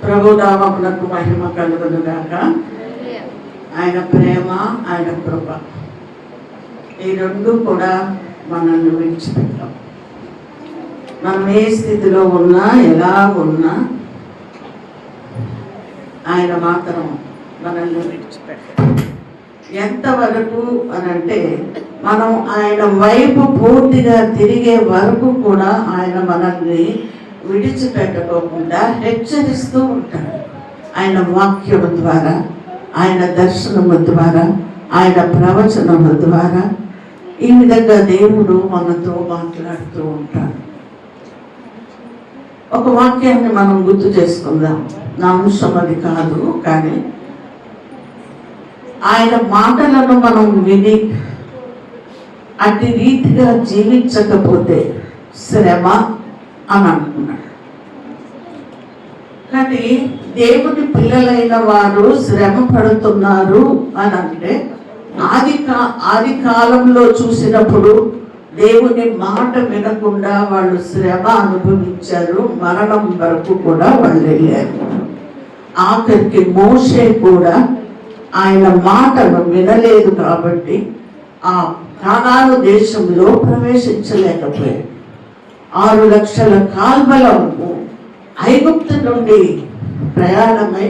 ప్రభునామమునకు మహిమ కలుగునుగాక. ఆయన ప్రేమ, ఆయన కృప ఈ రెండు కూడా మనల్ని విడిచిపెట్టాం. మనం ఏ స్థితిలో ఉన్నా, ఎలా ఉన్నా, ఆయన మాత్రం మనల్ని విడిచిపెట్టాం. ఎంతవరకు అని అంటే, మనం ఆయన వైపు పూర్తిగా తిరిగే వరకు కూడా ఆయన మనల్ని విడిచిపెట్టుకోకుండా హెచ్చరిస్తూ ఉంటాడు. ఆయన వాక్యము ద్వారా, ఆయన దర్శనము ద్వారా, ఆయన ప్రవచనము ద్వారా ఈ విధంగా దేవుడు మనతో మాట్లాడుతూ ఉంటాడు. ఒక వాక్యాన్ని మనం గుర్తు చేసుకుందాం. నా అంశం అది కాదు, కానీ ఆయన మాటలను మనం విని అట్టి రీతిగా జీవించకపోతే శ్రమ అని అంటున్నాడు. కానీ దేవుని పిల్లలైన వారు శ్రమ పడుతున్నారు అని అంటే, ఆది కాలంలో చూసినప్పుడు దేవుని మాట వినకుండా వాళ్ళు శ్రమ అనుభవించారు. మరణం వరకు కూడా వాళ్ళు వెళ్ళారు. ఆఖరికి మోషే కూడా ఆయన మాటను వినలేదు కాబట్టి ఆ కానాను దేశంలో ప్రవేశించలేకపోయాడు. 6 లక్షల కాల్బలము ఐగుప్తు నుండి ప్రయాణమై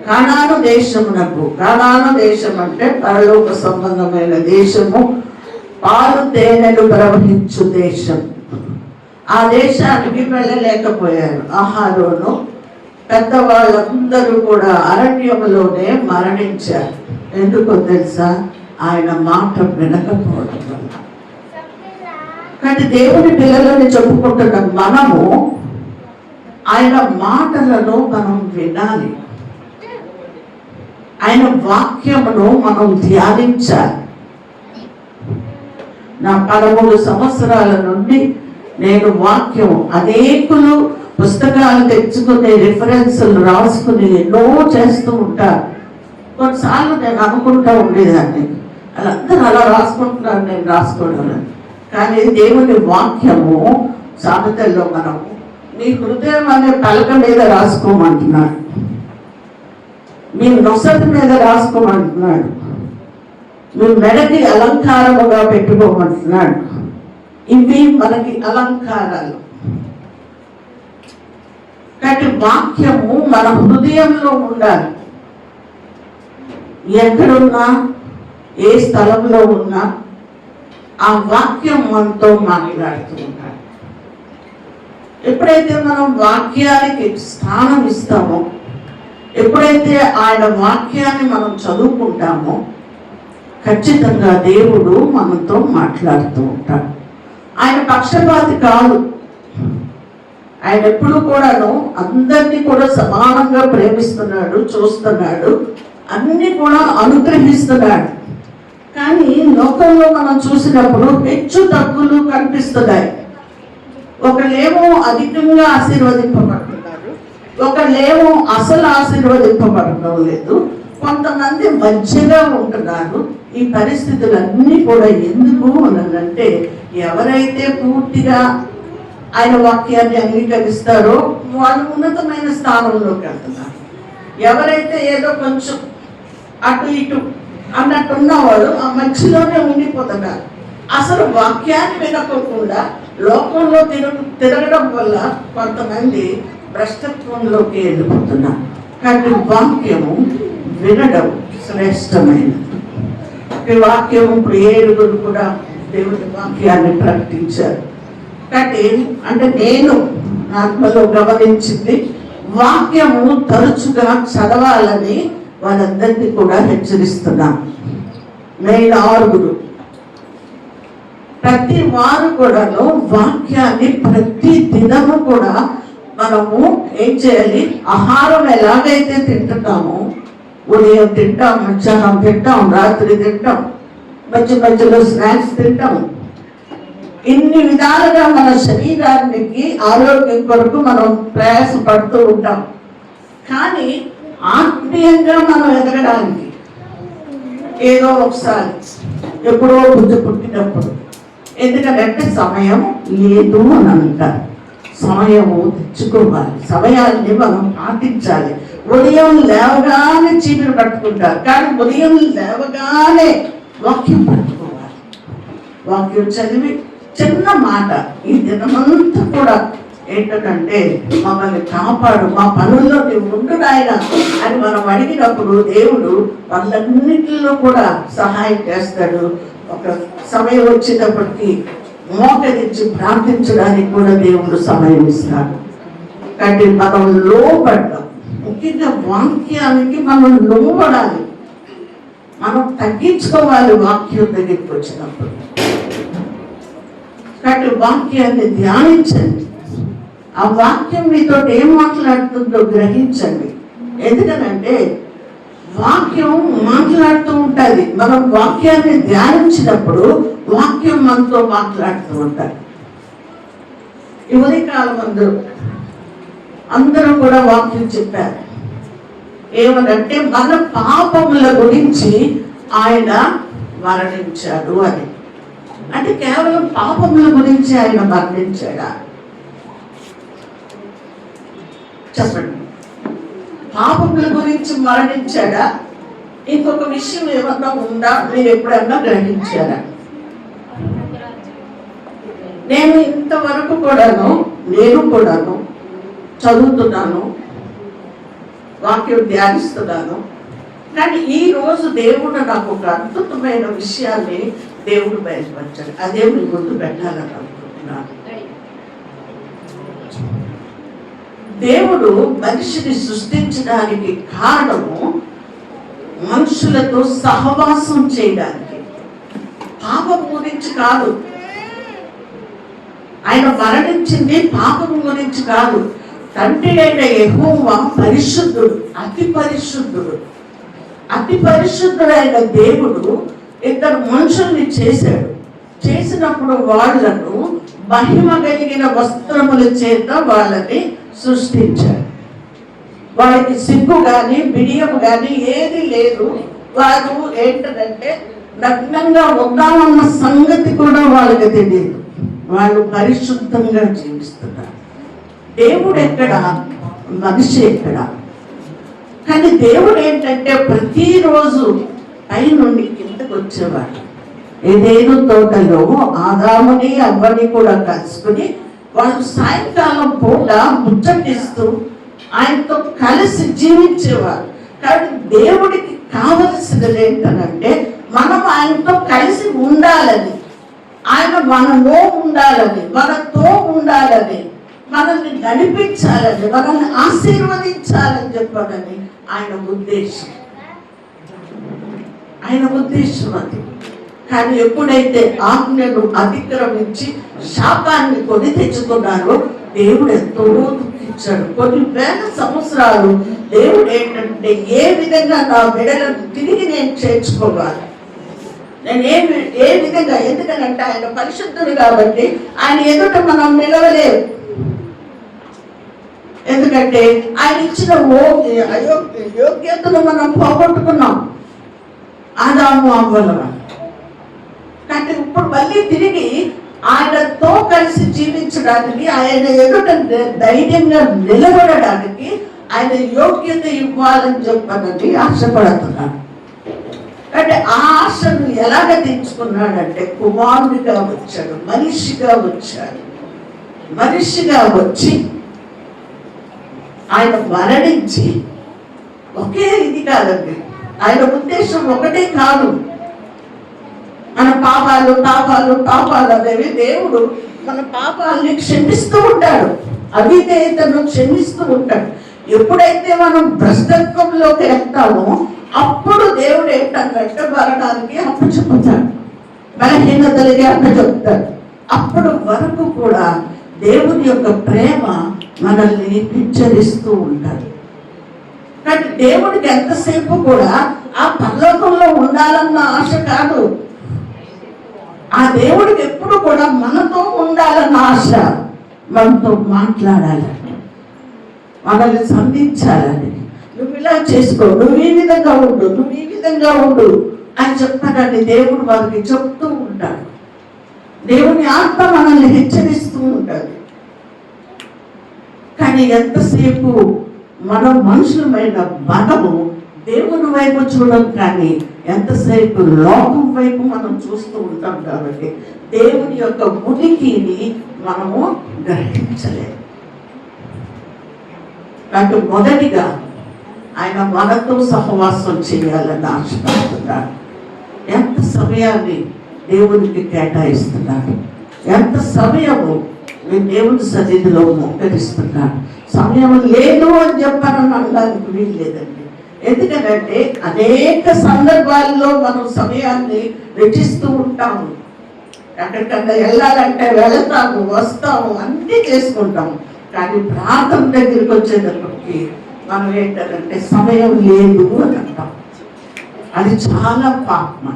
కానాను దేశమునకు, కానాను దేశం అంటే పరలోక సంబంధమైన దేశము, పాలు తేనెలు ప్రవహించు దేశం. ఆ దేశానికి వెళ్ళలేకపోయారు. అహరోను పెద్దవాళ్ళందరూ కూడా అరణ్యంలోనే మరణించారు. ఎందుకో తెలుసా? ఆయన మాట వినకపోవడం వల్ల. కానీ దేవుని పిల్లలని చెప్పుకుంటున్న మనము ఆయన మాటలను మనం వినాలి. ఆయన వాక్యమును మనం ధ్యానించాలి. నా 13 సంవత్సరాల నుండి నేను వాక్యం అనేకులు పుస్తకాలు తెచ్చుకుని రిఫరెన్సులు రాసుకుని ఎన్నో చేస్తూ ఉంటాను. కొన్నిసార్లు నేను అనుకుంటూ ఉండేదాన్ని, వాళ్ళందరూ అలా రాసుకుంటున్నారు, నేను రాసుకోవడం. కానీ దేవుని వాక్యము సామెతల్లో మనం మీ హృదయం అనే పలక మీద రాసుకోమంటున్నాడు, మీ నొసటి మీద రాసుకోమంటున్నాడు, మీ మెడకి అలంకారముగా పెట్టుకోమంటున్నాడు. ఇవి మనకి అలంకారాలు. కాబట్టి వాక్యము మన హృదయంలో ఉండాలి. ఎక్కడున్నా, ఏ స్థలంలో ఉన్నా ఆ వాక్యం మనతో మాట్లాడుతూ ఉంటాడు. ఎప్పుడైతే మనం వాక్యానికి స్థానం ఇస్తామో, ఎప్పుడైతే ఆయన వాక్యాన్ని మనం చదువుకుంటామో, ఖచ్చితంగా దేవుడు మనతో మాట్లాడుతూ ఉంటాడు. ఆయన పక్షపాతి కాదు. ఆయన ఎప్పుడు కూడాను అందరినీ కూడా సమానంగా ప్రేమిస్తున్నాడు, చూస్తున్నాడు, అన్ని కూడా అనుగ్రహిస్తున్నాడు. కానీ లోకంలో మనం చూసినప్పుడు హెచ్చు తగ్గులు కనిపిస్తున్నాయి. ఒకళ్ళేమో అధికంగా ఆశీర్వదింపబడుతున్నారు, ఒకళ్ళేమో అసలు ఆశీర్వదింపబడడం లేదు, కొంతమంది మధ్యగా ఉంటున్నారు. ఈ పరిస్థితులన్నీ కూడా ఎందుకు అనంటే, ఎవరైతే పూర్తిగా ఆయన వాక్యాన్ని అంగీకరిస్తారో వాళ్ళు ఉన్నతమైన స్థానంలోకి వెళ్తున్నారు. ఎవరైతే ఏదో కొంచెం అటు ఇటు అన్నట్టున్న వాళ్ళు ఆ మధ్యలోనే ఉండిపోతున్నారు. అసలు వాక్యాన్ని వినకోకుండా లోకంలో తిరగడం వల్ల కొంతమంది భ్రష్టత్వంలోకి వెళ్ళిపోతున్నారు. కానీ వాక్యము వినడం శ్రేష్టమైనది. ఈ వాక్యం ఇప్పుడు 7 కూడా దేవుని వాక్యాన్ని ప్రకటించారు. కాబట్టి అంటే నేను ఆత్మలో గమనించింది, వాక్యము తరచుగా చదవాలని వాళ్ళందరినీ కూడా హెచ్చరిస్తున్నాను. నేను 6 ప్రతి వారు కూడాను వాక్యాన్ని ప్రతి దినము కూడా మనము ఏం చేయాలి? ఆహారం ఎలాగైతే తింటున్నామో, ఉదయం తింటాం, మధ్యాహ్నం తింటాం, రాత్రి తింటాం, మధ్యలో స్నాక్స్ తింటాం. ఇన్ని విధాలుగా మన శరీరానికి ఆరోగ్యం కొరకు మనం ప్రయాసపడుతూ ఉంటాం. కానీ ఆత్మీయంగా మనం ఎదగడానికి ఏదో ఒకసారి ఎప్పుడో బుద్ధి పుట్టినప్పుడు, ఎందుకంటే సమయం లేదు అని అంటారు. సమయము తెచ్చుకోవాలి, సమయాన్ని మనం పాటించాలి. ఉదయం లేవగానే చీపురు పట్టుకుంటారు, కానీ ఉదయం లేవగానే వాక్యం పట్టుకోవాలి. వాక్యం చదివి చిన్న మాట, ఈ దినమంతా కూడా ఏంటంటే మమ్మల్ని కాపాడు, మా పనుల్లో నీవు ఉండు నాయన అని మనం అడిగినప్పుడు దేవుడు వాళ్ళన్నింటిలో కూడా సహాయం చేస్తాడు. ఒక సమయం వచ్చినప్పటికీ మోకరించి ప్రార్థించడానికి కూడా దేవుడు సమయం ఇస్తాడు. కాబట్టి మనం లోబడ్డాం, ముఖ్యంగా వాక్యానికి మనం లోబడాలి, మనం తగ్గించుకోవాలి వాక్యం దగ్గరికి వచ్చినప్పుడు. కాబట్టి వాక్యాన్ని ధ్యానించండి, ఆ వాక్యం మీతో ఏం మాట్లాడుతుందో గ్రహించండి. ఎందుకనంటే వాక్యం మాట్లాడుతూ ఉంటుంది, మనం వాక్యాన్ని ధ్యానించినప్పుడు వాక్యం మనతో మాట్లాడుతూ ఉంటారు. ఈ ఉదయకాలం అందరూ కూడా వాక్యం చెప్పారు. ఏమనంటే మన పాపముల గురించి ఆయన మరణించాడు అని. అంటే కేవలం పాపముల గురించి ఆయన మరణించాడా? చెప్పండి. పాపముల గురించి మరణించాడా? ఇంకొక విషయం ఏమన్నా ఉందా? మీరు ఎప్పుడన్నా గ్రహించారా? నేను ఇంతవరకు నేను కూడాను చదువుతున్నాను, వాక్యం ధ్యానిస్తున్నాను. కానీ ఈ రోజు దేవుడు నాకు ఒక అద్భుతమైన విషయాన్ని దేవుడు బయలుపరిచాడు. అదే మీ ముందు పెట్టాలని అనుకుంటున్నాను. దేవుడు మనిషిని సృష్టించడానికి కారణము మనుషులతో సహవాసం చేయడానికి, పాపం గురించి కాదు. ఆయన మరణించింది పాపం గురించి కాదు. తండ్రి అయిన యెహోవా పరిశుద్ధుడు, అతి పరిశుద్ధుడు. అతి పరిశుద్ధుడైన దేవుడు ఇద్దరు మనుషుల్ని చేశాడు. చేసినప్పుడు వాళ్ళను మహిమ కలిగిన వస్త్రముల చేత వాళ్ళని సృష్టించాడు. వాళ్ళకి సిగ్గు కానీ బిడియం కానీ ఏది లేదు. వారు ఏంటంటే నగ్నంగా ఉన్నామన్న సంగతి కూడా వాళ్ళకి తెలియదు. వాళ్ళు పరిశుద్ధంగా జీవిస్తున్నారు. దేవుడు ఎక్కడ, మనిషి ఎక్కడ? కానీ దేవుడు ఏంటంటే ప్రతిరోజు పై నుండి కిందకు వచ్చేవాడు. ఏదేను తోటలో ఆదాముని అవ్వని కూడా కలుసుకుని వాళ్ళు సాయంకాలం పూట ముచ్చటిస్తూ ఆయనతో కలిసి జీవించేవారు. కాబట్టి దేవుడికి కావలసినది ఏంటనంటే మనం ఆయనతో కలిసి ఉండాలని, ఆయన మనలో ఉండాలని, మనతో ఉండాలని, మనల్ని నడిపించాలని, మనల్ని ఆశీర్వదించాలని చెప్పాలని ఆయన ఉద్దేశం. ఆయన ఉద్దేశం అది. కానీ ఎప్పుడైతే ఆజ్ఞను అతిక్రమించి శాపాన్ని కొని తెచ్చుకున్నారో దేవుడు ఎంతో దుఃఖించాడు. కొన్ని వేల సంవత్సరాలు దేవుడు ఏంటంటే ఏ విధంగా నా బిడ్డలను తిరిగి నేను చేర్చుకోవాలి, నేను ఏ విధంగా, ఎందుకనంటే ఆయన పరిశుద్ధుడు కాబట్టి ఆయన ఎదుట మనం నిలవలేవు. ఎందుకంటే ఆయన ఇచ్చిన యోగ్యతను మనం పోగొట్టుకున్నాం ఆదాము అవ్వల వల్ల. కానీ ఇప్పుడు మళ్ళీ తిరిగి ఆయనతో కలిసి జీవించడానికి, ఆయన ఎదుట ధైర్యంగా నిలబడడానికి ఆయన యోగ్యత ఇవ్వాలని చెప్పనని ఆశపడుతున్నాడు. అంటే ఆ ఆశను ఎలాగ తెచ్చుకున్నాడంటే కుమారుడిగా వచ్చాడు, మనిషిగా వచ్చాడు. మనిషిగా వచ్చి ఆయన మరణించి, ఒకే ఇది కాదండి, ఆయన ఉద్దేశం ఒకటే కాదు. మన పాపాలు పాపాలు పాపాలు అనేవి దేవుడు మన పాపాలని క్షమిస్తూ ఉంటాడు, అవిధేయతను క్షమిస్తూ ఉంటాడు. ఎప్పుడైతే మనం భ్రష్టత్వంలోకి వెళ్తామో అప్పుడు దేవుడు ఏంటంటే మరణానికి అప్పచెప్పుతాడు, బలహీనతలకి అప్పచెప్తాడు. అప్పుడు వరకు కూడా దేవుని యొక్క ప్రేమ మనల్ని హెచ్చరిస్తూ ఉంటాడు. కానీ దేవుడికి ఎంతసేపు కూడా ఆ పరలోకంలో ఉండాలన్న ఆశ కాదు. ఆ దేవుడికి ఎప్పుడు కూడా మనతో ఉండాలన్న ఆశ, మనతో మాట్లాడాలని, మనల్ని సంధించాలని. నువ్వు ఇలా చేసుకో, నువ్వు ఈ విధంగా ఉండు, నువ్వు ఈ విధంగా ఉండు అని చెప్పాలని దేవుడు వారికి చెప్తూ ఉంటాడు. దేవుని ఆత్మ మనల్ని హెచ్చరిస్తూ ఉంటుంది. కానీ ఎంతసేపు మనం మనుషులమైన మనము దేవుని వైపు చూడం, కానీ ఎంతసేపు లోకం వైపు మనం చూస్తూ ఉంటాం. కాబట్టి దేవుని యొక్క ఉనికిని మనము గ్రహించలేము. కాబట్టి మొదటిగా ఆయన మనతో సహవాసం చేయాలని ఆశపడుతున్నాడు. ఎంత సమయాన్ని దేవునికి కేటాయిస్తున్నాడు, ఎంత సమయము దేవుని సన్నిధిలో మోకరిస్తున్నాడు. సమయం లేదు అని చెప్పాలని అనడానికి వీలు లేదండి. ఎందుకంటే అనేక సందర్భాల్లో మనం సమయాన్ని వెచ్చిస్తూ ఉంటాము. ఎక్కడికన్నా వెళ్ళాలంటే వెళతాము, వస్తాము, అన్నీ చేసుకుంటాము. కానీ ప్రార్థన దగ్గరికి వచ్చేటప్పటికి మనం ఏంటంటే సమయం లేదు అని అంటాం. అది చాలా పాపం.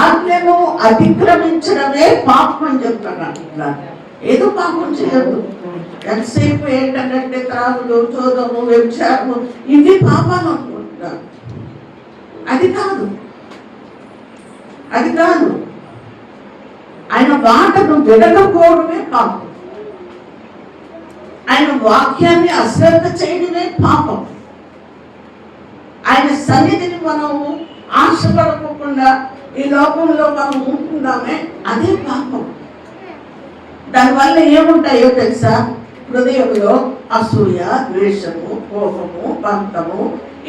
ఆజ్ఞను అతిక్రమించడమే పాపం అని చెప్తాను. ఏదో పాపం చేయొద్దు. ఎంతసేపు ఏంటంటే త్రాగులు, చోదము, వ్యభిచారము, ఇవి పాపాలు అనుకుంటున్నాను. అది కాదు, అది కాదు. ఆయన మాటను వినకపోవడమే పాపం. ఆయన వాక్యాన్ని అశ్రద్ధ చేయడమే పాపం. ఆయన సన్నిధిని మనము ఆశపడకుండా ఈ లోకంలో మనం ఉంటున్నామే, అదే పాపం. దానివల్ల ఏముంటాయో తెలుసా? హృదయంలో అసూయ, ద్వేషము, కోపము, పంతము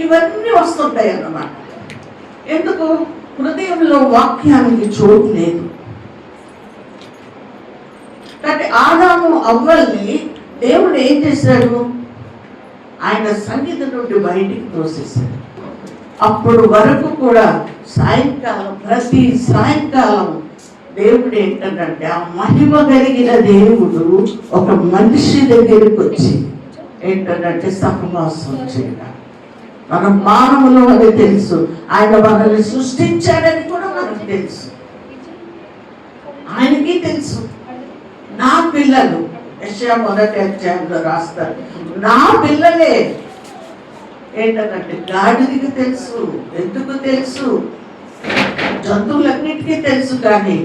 ఇవన్నీ వస్తుంటాయి అన్నమాట. ఎందుకు? హృదయంలో వాక్యానికి చోటు లేదు. కాబట్టి ఆదాము అవ్వల్ని దేవుడు ఏం చేశాడు? ఆయన సన్నిధి నుండి బయటికి తోసేశాడు. అప్పుడు వరకు కూడా సాయంకాలం, ప్రతి సాయంకాలం దేవుడు ఏంటంటే ఆ మహిమ కలిగిన దేవుడు ఒక మనిషి దగ్గరికి వచ్చి ఏంటంటే సహవాసం చేయడం. మనం మానవులు అని తెలుసు, ఆయన మనల్ని సృష్టించాడని కూడా మనకు తెలుసు, ఆయనకి తెలుసు. నా పిల్లలు, యెషయా మొదటి అధ్యాయంలో రాస్తారు, నా పిల్లలే ఏంటంటే గాడిదకి తెలుసు, ఎందుకు తెలుసు, జంతువులన్నిటికీ తెలుసు. కానీ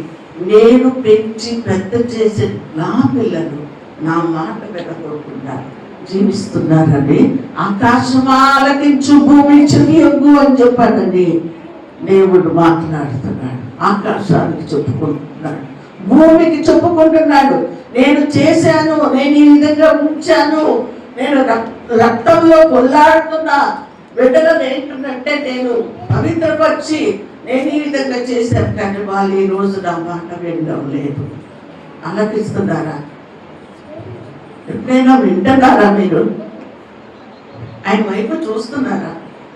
నేను పెంచి పెద్ద చేసే నా పిల్లలు నా మాట వినకుండా జీవిస్తున్నారని ఆకాశమాలకించు భూమి చెవియొగ్గు అని చెప్పానని దేవుడు మాట్లాడుతున్నాడు. ఆకాశానికి చెప్పుకుంటున్నాడు, భూమికి చెప్పుకుంటున్నాడు, నేను చేశాను, నేను ఈ విధంగా ఉంచాను, నేను రక్తంలో కొల్లాడుతున్న బిడ్డలను ఏంటంటే నేను పవిత్రపరిచి నేను ఈ విధంగా చేశాను. కానీ వాళ్ళు ఈ రోజు నా మాట వినడం లేదు. ఆలకిస్తున్నారా? ఎప్పుడైనా వింటున్నారా మీరు? ఆయన వైపు చూస్తున్నారా?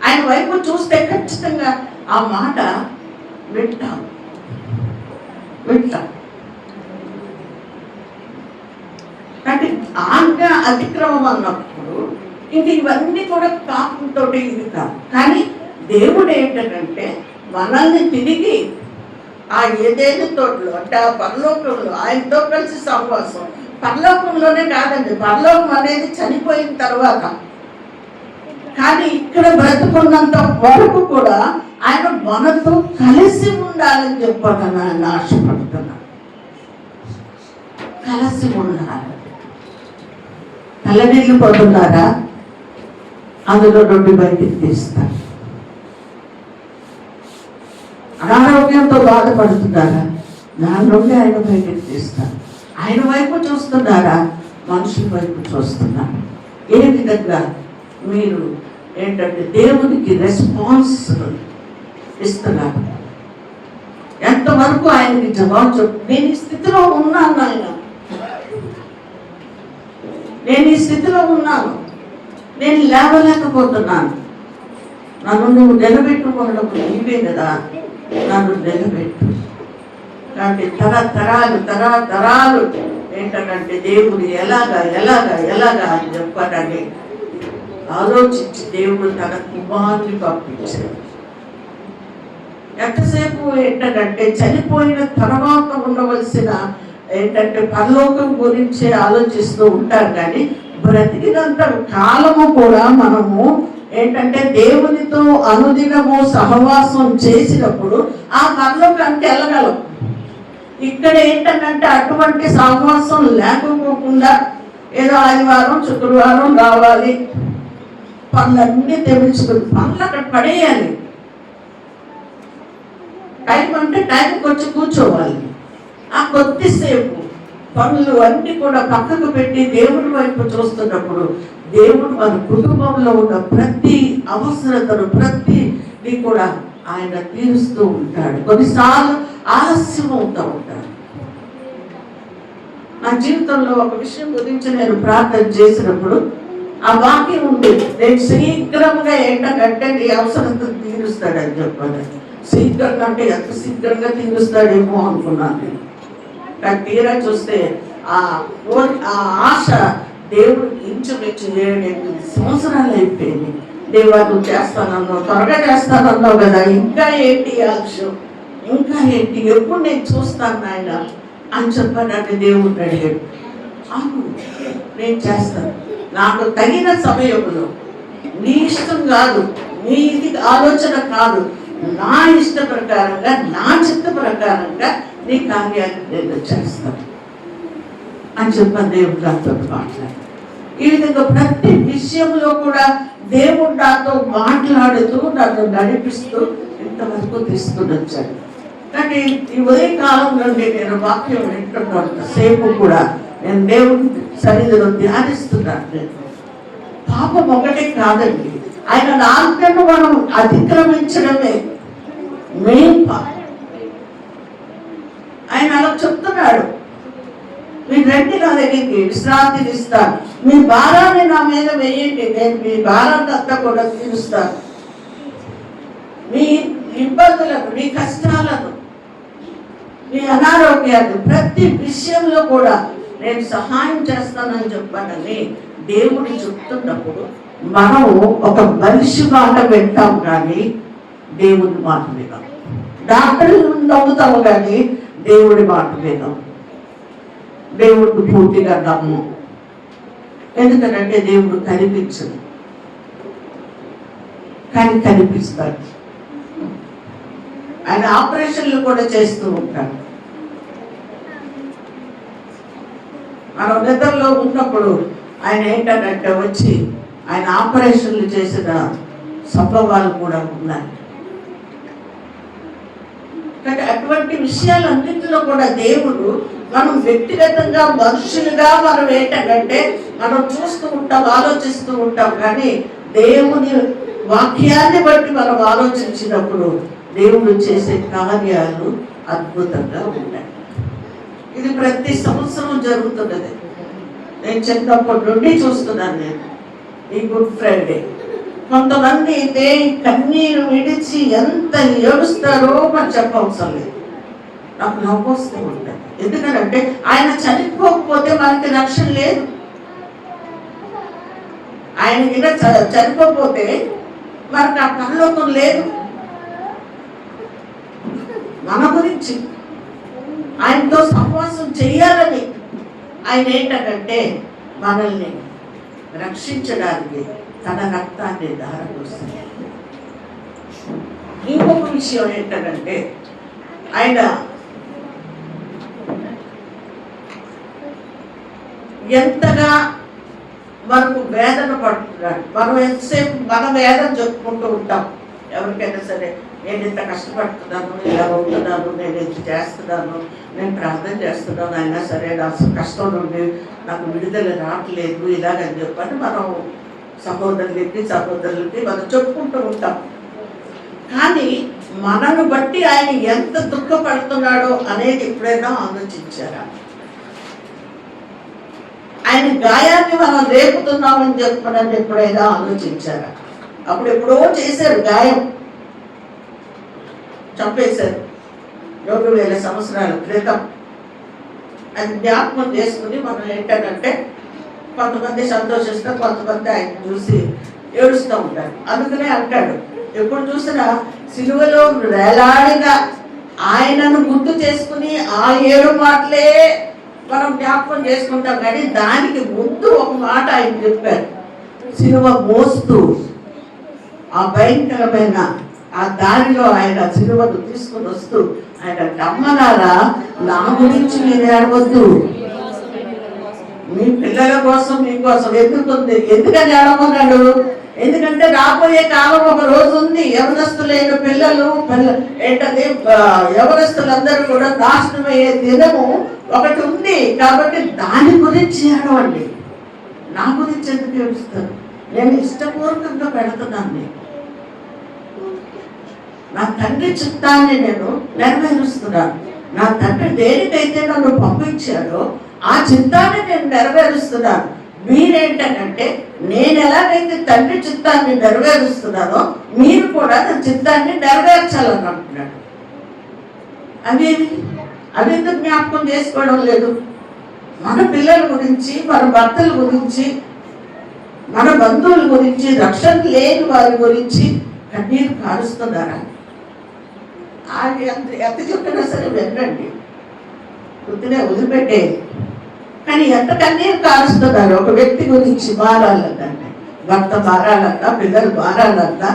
ఆయన వైపు చూస్తే ఖచ్చితంగా ఆ మాట వింటాం. అంటే ఆజ్ఞ అతిక్రమం అన్నప్పుడు ఇంక ఇవన్నీ కూడా పాపంతో ఇది కాదు. కానీ దేవుడు ఏంటంటే మనల్ని తిరిగి ఆ ఏదేని తోటలో అంటే ఆ పరలోకంలో ఆయనతో కలిసి సహవాసం, పరలోకంలోనే కాదండి, పరలోకం అనేది చనిపోయిన తర్వాత. కానీ ఇక్కడ బ్రతుకున్నంత వరకు కూడా ఆయన మనతో కలిసి ఉండాలని చెప్పాలని ఆయన ఆశపడుతున్నా. కలిసి ఉండాలి. తలనీళ్ళు పోతున్నారా? అందులో నుండి బయటికి తీస్తారు. అనారోగ్యంతో బాధపడుతున్నారా? దాని నుండి ఆయన బయటికి తీస్తారు. ఆయన వైపు చూస్తున్నారా? మనుషుల వైపు చూస్తున్నారు. ఏ విధంగా మీరు ఏంటంటే దేవునికి రెస్పాన్స్ ఇస్తున్నారు? ఎంతవరకు ఆయనకి జవాబు చెప్పు. నేను ఈ స్థితిలో ఉన్నాను, ఆయన నేను ఈ స్థితిలో ఉన్నాను, నేను లేవలేకపోతున్నాను, నన్ను నువ్వు నిలబెట్టుకోవడం నీవే కదా, నన్ను నిలబెట్టు. కాబట్టి తరాలు ఏంటంటే దేవుడు ఎలాగా అని చెప్పాడని ఆలోచించి దేవుడు తన కుమారుని పంపించాడు. ఎంతసేపు ఏంటంటే చనిపోయిన తర్వాత ఉండవలసిన ఏంటంటే పరలోకం గురించి ఆలోచిస్తూ ఉంటారు. కానీ బ్రతికినంత కాలము కూడా మనము ఏంటంటే దేవునితో అనుదినము సహవాసం చేసినప్పుడు ఆ పరలోకానికి వెళ్ళగలం. ఇక్కడ ఏంటంటే అటువంటి సహవాసం లేకపోకుండా ఏదో ఆదివారం శుక్రవారం రావాలి, పనులన్నీ తెప్పించుకుని పనులు అక్కడ పడేయాలి. టైం అంటే టైంకి వచ్చి కూర్చోవాలి. ఆ కొద్దిసేపు పనులు అన్నీ కూడా పక్కకు పెట్టి దేవుడి వైపు చూస్తున్నప్పుడు దేవుడు మన కుటుంబంలో ఉన్న ప్రతి అవసరతను ప్రతిది కూడా ఆయన తీరుస్తూ ఉంటాడు. కొన్నిసార్లు ఆలస్యం అవుతూ ఉంటాడు. నా జీవితంలో ఒక విషయం గురించి నేను ప్రార్థన చేసినప్పుడు ఆ వాక్యం ఉంది, నేను శీఘ్రంగా ఏంటంటే నీ అవసరతను తీరుస్తాడని చెప్పాను. శీఘ్రంగా అంటే ఎంత శీఘ్రంగా తీరుస్తాడేమో అనుకున్నాను నేను. కానీ తీరా చూస్తే ఆ ఆశ దేవుడు ఇంచుమించు 7-8 సంవత్సరాలు అయిపోయింది. దేవా నువ్వు చేస్తానన్నావు, త్వరగా చేస్తానన్నావు కదా, ఇంకా ఏంటి ఆలస్యం, ఇంకా ఏంటి, ఎప్పుడు నేను చూస్తాను నాయన అని చెప్పానంటే దేవుడు అడిగాడు. అవును నేను చేస్తాను, నాకు తగిన సమయంలో, నీ ఇష్టం కాదు, నీ ఇది ఆలోచన కాదు, నా ఇష్ట ప్రకారంగా నా చిత్త ప్రకారంగా నీ కార్యాన్ని నేను చేస్తాను అని చెప్పాను. దేవుడు నాతో మాట్లాడు. ఈ విధంగా ప్రతి విషయంలో కూడా దేవుడు నాతో మాట్లాడుతూ నన్ను నడిపిస్తూ ఇంతవరకు తీసుకుని వచ్చాడు. కానీ ఈ ఉదయ కాలం నుండి నేను వాక్యం వింటున్నంతసేపు కూడా నేను దేవుని సన్నిధిలో ధ్యానిస్తున్నాను. నేను పాపం ఒకటే కాదండి, ఆయన ఆజ్ఞను మనం అతిక్రమించడమే మెయిన్ పాపం. ఆయన అలా చెప్తున్నాడు, మీరు రండి నా దగ్గరికి, విశ్రాంతిని ఇస్తాను, మీ భారాన్ని నా మీద వేయండి, నేను మీ భారాన్ని అంతా కూడా తీరుస్తాను, మీ ఇబ్బందులను, మీ కష్టాలను, మీ అనారోగ్యాన్ని ప్రతి విషయంలో కూడా నేను సహాయం చేస్తానని చెప్పానని దేవుడు చెప్తున్నప్పుడు మనం ఒక మనిషి మాట వింటాం కానీ దేవుడి మాట వినాం. డాక్టర్లు నమ్ముతాము కానీ దేవుడి మాట వినాం. దేవుడిని పూర్తిగా నమ్ము. ఎందుకంటే దేవుడు కనిపించదు, కానీ కనిపిస్తాడు. ఆయన ఆపరేషన్లు కూడా చేస్తూ ఉంటాడు. మనం నిద్రలో ఉన్నప్పుడు ఆయన ఏంటంటే వచ్చి ఆయన ఆపరేషన్లు చేసిన సంభవాలు కూడా ఉన్నాయి. కానీ అటువంటి విషయాలన్నింటిలో కూడా దేవుడు మనం వ్యక్తిగతంగా మనుషులుగా మనం ఏంటంటే మనం చూస్తూ ఉంటాం, ఆలోచిస్తూ ఉంటాం, కానీ దేవుని వాక్యాన్ని బట్టి మనం ఆలోచించినప్పుడు దేవుడు చేసే కార్యాలు అద్భుతంగా ఉంటాయి. ఇది ప్రతి సంవత్సరం జరుగుతున్నది. నేను చిన్నప్పటి నుండి చూస్తున్నాను. నేను ఈ గుడ్ ఫ్రైడే కొంతమంది అయితే కన్నీరు విడిచి ఎంత ఏడుస్తారో మనం చెప్పవసరం లేదు. నాకు నవ్వు వస్తూ ఉంటాయి. ఎందుకంటే ఆయన చనిపోకపోతే మనకి రక్షణ లేదు. ఆయన ఇలా చనిపోతే మనకు ఆ పరలోకం లేదు. మన గురించి ఆయనతో సహవాసం చేయాలని ఆయన ఏంటంటే మనల్ని రక్షించడానికి తన రక్తాన్ని ధారపోస్తుంది. ఇంకొక విషయం ఏంటంటే ఆయన ఎంతగా మనకు వేదన పడుతున్నాడు. మనం ఎంతసేపు మన వేదన చెప్పుకుంటూ ఉంటాం. ఎవరికైనా సరే నేను ఇంత కష్టపడుతున్నాను, ఇలా అవుతున్నాను, నేను ఇంత చేస్తున్నాను, నేను ప్రార్థన చేస్తున్నాను, అయినా సరే నా కష్టం నుండి నాకు విడుదల రావట్లేదు ఇలాగని చెప్పని మనం సహోదరులకి మనం చెప్పుకుంటూ ఉంటాం. కానీ మనను బట్టి ఆయన ఎంత దుఃఖపడుతున్నాడో అనేది ఎప్పుడైనా ఆలోచించారా? ఆయన గాయాన్ని మనం రేపుతున్నామని చెప్పనని ఎప్పుడైనా ఆలోచించారా? అప్పుడు ఎప్పుడో చేశారు, గాయం చంపేశారు 2000 సంవత్సరాల క్రితం. అది జ్ఞాపకం చేసుకుని మనం ఏంటంటే కొంతమంది సంతోషిస్తాం, కొంతమంది ఆయన చూసి ఏడుస్తూ ఉంటారు. అందుకనే అంటాడు, ఎప్పుడు చూసినా సిలువలో వేలాడిన ఆయనను గుర్తు చేసుకుని ఆ 7 మాటలే మనం జ్ఞాపకం చేసుకుంటాం. కానీ దానికి ముందు ఒక మాట ఆయన చెప్పారు. సిలువ మోస్తూ ఆ భయంకరమైన ఆ దారిలో ఆయన సిలువను తీసుకుని వస్తూ ఆయన అమ్మలారా నా గురించి మీరు ఏడవద్దు, మీ పిల్లల కోసం మీకోసం ఎందుకని అడగమన్నాడు? ఎందుకంటే రాబోయే కాలం ఒక రోజు ఉంది, యవనస్తులైన పిల్లలు ఏంటది యవనస్తులందరూ కూడా నాశనమయ్యే దినము ఒకటి ఉంది. కాబట్టి దాని గురించి అడవండి. నా గురించి ఎందుకు ఏడుస్తారు? నేను ఇష్టపూర్వకంగా పెడుతున్నాను. నా తండ్రి చిత్తాన్ని నేను నెరవేరుస్తున్నాను. నా తండ్రి దేనికైతే నన్ను పంపించాడో ఆ చిత్తాన్ని నేను నెరవేరుస్తున్నాను. మీరేంటంటే నేను ఎలాగైతే తండ్రి చిత్తాన్ని నెరవేరుస్తున్నానో మీరు కూడా నా చిత్తాన్ని నెరవేర్చాలని అంటున్నాడు. అవి ఎందుకు జ్ఞాపకం చేసుకోవడం లేదు? మన పిల్లల గురించి, మన భర్తల గురించి, మన బంధువుల గురించి, రక్షణ లేని వారి గురించి కన్నీరు కారుస్తున్నారా? అది ఎంత చెప్పినా సరే వెళ్ళండి, వృత్తినే వదిలిపెట్టేది. కానీ ఎంత కన్నీరు కారుస్తున్నారు ఒక వ్యక్తి గురించి మారాలన్నా, భర్త మారాలన్నా, పిల్లలు మారాలన్నా,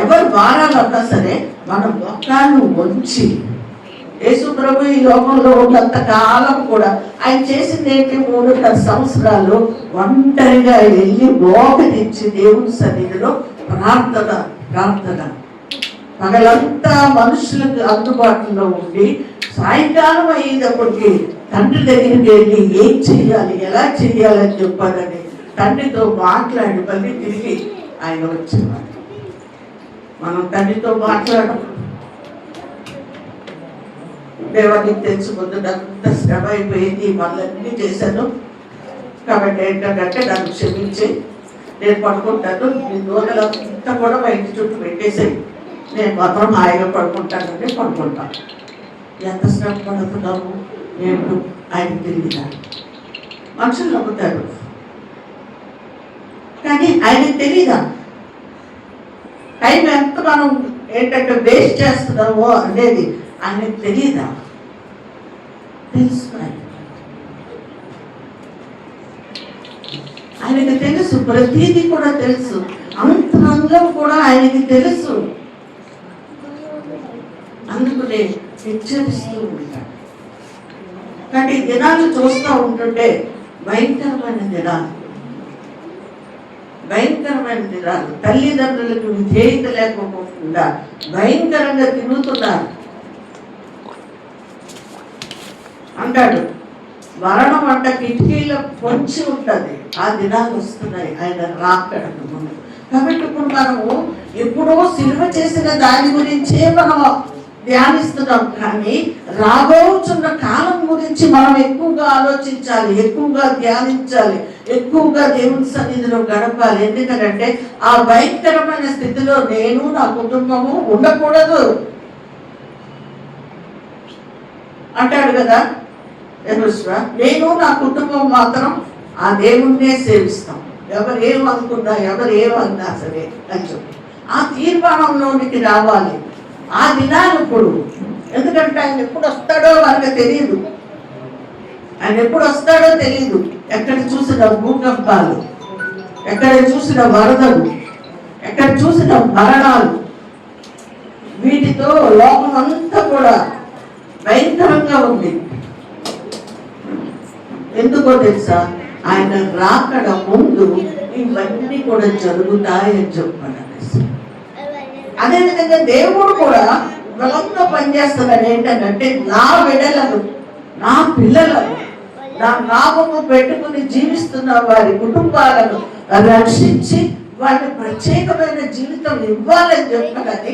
ఎవరు మారాలన్నా సరే మనం మొక్కాలు వంచి, యేసు ప్రభు ఈ లోకంలో ఉన్నంత కాలం కూడా ఆయన చేసింది ఏంటి? 3.5 సంవత్సరాలు ఒంటరిగా వెళ్ళి మోకరించి దేవుని సన్నిధిలో ప్రార్థన పగలంతా మనుషులకు అందుబాటులో ఉండి సాయంకాలం అయ్యేటప్పటికి తండ్రి దగ్గరికి వెళ్ళి ఏం చెయ్యాలి, ఎలా చెయ్యాలని చెప్పాలని తండ్రితో మాట్లాడి మళ్ళీ తిరిగి ఆయన వచ్చేవాడు. మనం తండ్రితో మాట్లాడడం దేవానికి తెలుసు, పొద్దునంత శ్రమ అయిపోయింది, వాళ్ళన్నీ చేశాను కాబట్టి ఏంటంటే నన్ను క్షమించి నేను పడుకుంటాను, మీ దూరలంతా కూడా మా ఇంటి చుట్టూ పెట్టేసాయి, నేను మాత్రం హాయిగా పడుకుంటానని పడుకుంటాను. ఎంత శ్రమ పడుతున్నాము నేను ఆయన తెలియదా? మనుషులు నమ్ముతారు కానీ ఆయనకు తెలీదా టైం ఎంత మనం ఏంటంటే వేస్ట్ చేస్తున్నామో అనేది ఆయనకు తెలియదా? తెలుసు. ఆయనకి తెలుసు, ప్రతీది కూడా తెలుసు, అంతరంగం కూడా ఆయనకి తెలుసు. అందుకనే హెచ్చరిస్తూ ఉంటాడు. కానీ దినాలు చూస్తూ ఉంటుంటే భయంకరమైన దినాలు, తల్లిదండ్రులకు విధేయత లేకపోకుండా భయంకరంగా తిరుగుతున్నారు. అంటాడు మరణం అంట కిటికీలో పొంచి ఉంటుంది, ఆ దినాలు వస్తున్నాయి ఆయన రాకడకు ముందు. కాబట్టి ఇప్పుడు మనము ఎప్పుడో సిలువ చేసిన దాని గురించే మనం ధ్యానిస్తున్నాం, కానీ రాబోతున్న కాలం గురించి మనం ఎక్కువగా ఆలోచించాలి, ఎక్కువగా ధ్యానించాలి, ఎక్కువగా దేవుని సన్నిధిలో గడపాలి. ఎందుకంటే ఆ భయంకరమైన స్థితిలో నేను నా కుటుంబము ఉండకూడదు అంటాడు కదా యెహోషువ. నేను నా కుటుంబం మాత్రం ఆ దేవుణ్ణే సేవిస్తాం, ఎవరు ఏమనుకున్నా ఎవరు ఏమన్నా సరే అని చెప్పి ఆ తీర్మానంలోనికి రావాలి. ఆ దినాలు ఇప్పుడు, ఎందుకంటే ఆయన ఎప్పుడు వస్తాడో మనకు తెలియదు, ఎక్కడ చూసిన భూకంపాలు, ఎక్కడ చూసిన వరదలు, ఎక్కడ చూసిన మరణాలు, వీటితో లోకం అంతా కూడా భయంకరంగా ఉంది. ఎందుకో తెలుసా? ఆయన రాకడ ముందు ఇవన్నీ కూడా జరుగుతాయని చెప్పాడు. అదేవిధంగా దేవుడు కూడా బలంగా పనిచేస్తున్నాడు. ఏంటంటే నా బిడ్డలను, నా పిల్లలను, నా నామము పెట్టుకుని జీవిస్తున్న వారి కుటుంబాలను రక్షించి వారికి ప్రత్యేకమైన జీవితం ఇవ్వాలని చెప్పాలని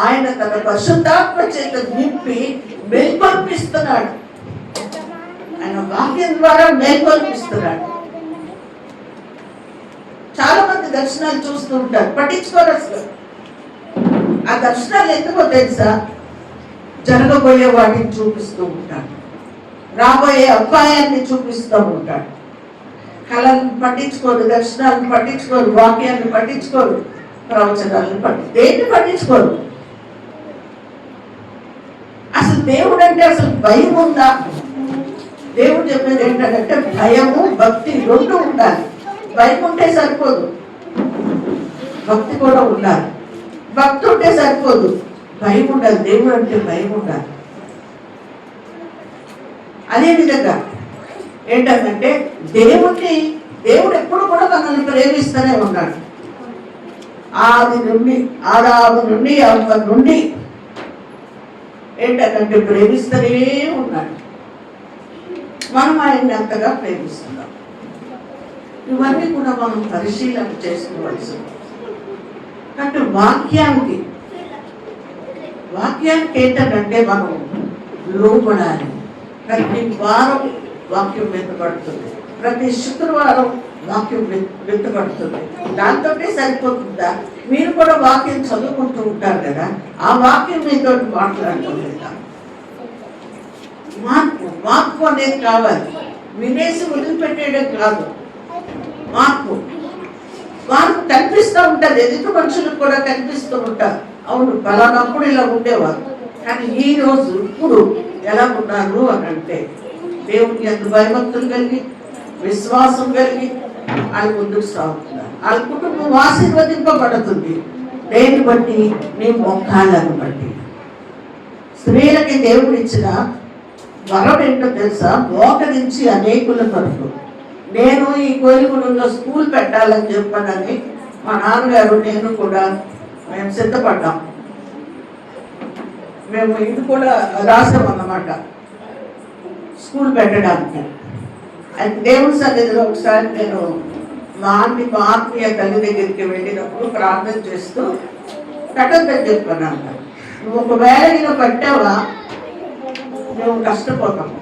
ఆయన తన పరిశుద్ధాత్మ చేత నింపి మేల్కొల్పిస్తున్నాడు. ఆయన వాక్యం ద్వారా మేల్కొల్పిస్తున్నాడు. చాలా మంది దర్శనాలు చూస్తూ ఉంటారు, పట్టించుకోరు అసలు. ఆ దర్శనాలు ఎందుకో తెలుసా? జరగబోయే వాటిని చూపిస్తూ ఉంటాడు, రాబోయే అపాయాన్ని చూపిస్తూ ఉంటాడు. కళలను పట్టించుకోరు, దర్శనాలను పట్టించుకోరు, వాక్యాన్ని పట్టించుకోరు, ప్రవచనాలను దేన్ని పట్టించుకోరు. అసలు దేవుడు అంటే అసలు భయం ఉందా? దేవుడు చెప్పేది ఏంటంటే భయము భక్తి రెండు ఉండాలి. భయం ఉంటే సరిపోదు, భక్తి కూడా ఉండాలి. భక్తి ఉంటే సరిపోదు, భయం ఉండాలి. దేవుడు అంటే భయం ఉండాలి. అదేవిధంగా ఏంటంటే దేవుడు ఎప్పుడు కూడా మనల్ని ప్రేమిస్తూనే ఉన్నాడు. ఆది నుండి అవ్వ నుండి ఏంటంటే ప్రేమిస్తూనే ఉన్నాడు. మనం ఆయన్ని అంతగా ప్రేమిస్తున్నాం. ఇవన్నీ కూడా మనం పరిశీలన చేసుకోవాల్సి. కాబట్టి వాక్యానికి ఏంటంటే మనం లోబడాలి. ప్రతి వారం వాక్యం వెతుపడుతుంది, ప్రతి శుక్రవారం వాక్యం వెతుపడుతుంది. దాంతో సరిపోతుందా? మీరు కూడా వాక్యం చదువుకుంటూ ఉంటారు కదా, ఆ వాక్యం మీతో మాట్లాడటం లేదా? మార్పు అనేది కావాలి. వినేసి వదిలిపెట్టేయడం కాదు. మార్పు కనిపిస్తూ ఉంటుంది, ఎదుటి మనుషులకు కూడా కనిపిస్తూ ఉంటారు. అవును, పలానప్పుడు ఇలా ఉండేవారు, కానీ ఈ రోజు ఇప్పుడు ఎలా ఉన్నారు అని అంటే దేవుడికి ఎంత భయభక్తులు కలిగి విశ్వాసం కలిగి వాళ్ళు ముందుకు సాగుతున్నారు. వాళ్ళ కుటుంబం ఆశీర్వదింపబడుతుంది. దేన్ని బట్టి? నీ మోకాళ్ళను బట్టి. స్త్రీలకి దేవుడు ఇచ్చిన వరం ఏంటో తెలుసా? మోకరించి అనేకుల కొరకు. నేను ఈ కోయిలగూడెంలో స్కూల్ పెట్టాలని చెప్పానని మా నాన్నగారు నేను కూడా మేము సిద్ధపడ్డాం. మేము ఇది కూడా రాసాం అన్నమాట, స్కూల్ పెట్టడానికి. అయితే దేవుడి సన్నిధిలో ఒకసారి నేను మా ఆత్మీయ తల్లి దగ్గరికి వెళ్ళినప్పుడు ప్రార్థన చేస్తూ కట్టద్దని చెప్పాను. నువ్వు ఒకవేళ నేను కట్టావా నువ్వు కష్టపోతావు.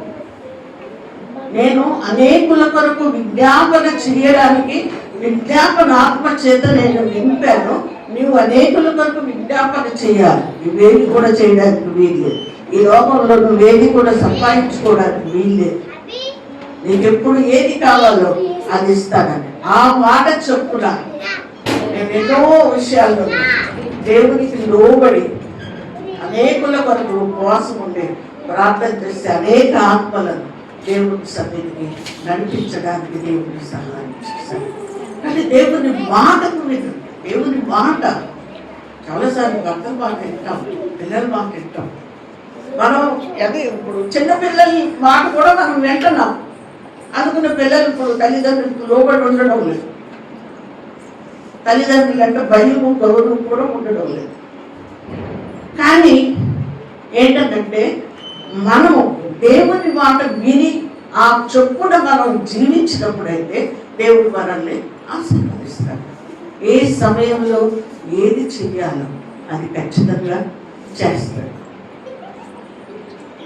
నేను అనేకుల కొరకు విజ్ఞాపన చేయడానికి విజ్ఞాపన ఆత్మ చేత నేను నింపాను. నువ్వు అనేకుల కొరకు విజ్ఞాపన చేయాలి. ఇవేది కూడా చేయడానికి వీల్లేదు. ఈ లోకంలో నువ్వేది కూడా సంపాదించుకోవడానికి వీల్లేదు. నీకెప్పుడు ఏది కావాలో అది ఇస్తానని ఆ మాట చెప్తున్నాను. నేను ఎన్నో విషయాల్లో దేవునికి లోబడి అనేకుల కొరకు ఉపవాసం ఉండి ప్రార్థన చేస్తే అనేక ఆత్మలను దేవుని సన్నిధికి నడిపించడానికి దేవుని సహాయం చేశాను. కానీ దేవుని మాటకు వినండి. దేవుని మాట చాలాసార్లు భర్తల మాట వింటాం, పిల్లల మాట వింటాం. మనం అదే ఇప్పుడు చిన్నపిల్లల మాట కూడా మనం వింటున్నాం. అందుకున్న పిల్లలు ఇప్పుడు తల్లిదండ్రులకు లోబడి ఉండడం లేదు. తల్లిదండ్రులు అంటే భయము గౌరవం కూడా ఉండడం లేదు. కానీ ఏంటంటే మనం దేవుని మాట విని ఆ చొప్పున మనం జీవించినప్పుడైతే దేవుడు మనల్ని ఆశీర్వదిస్తాడు. ఏ సమయంలో ఏది చెయ్యాలో అది ఖచ్చితంగా చేస్తాడు.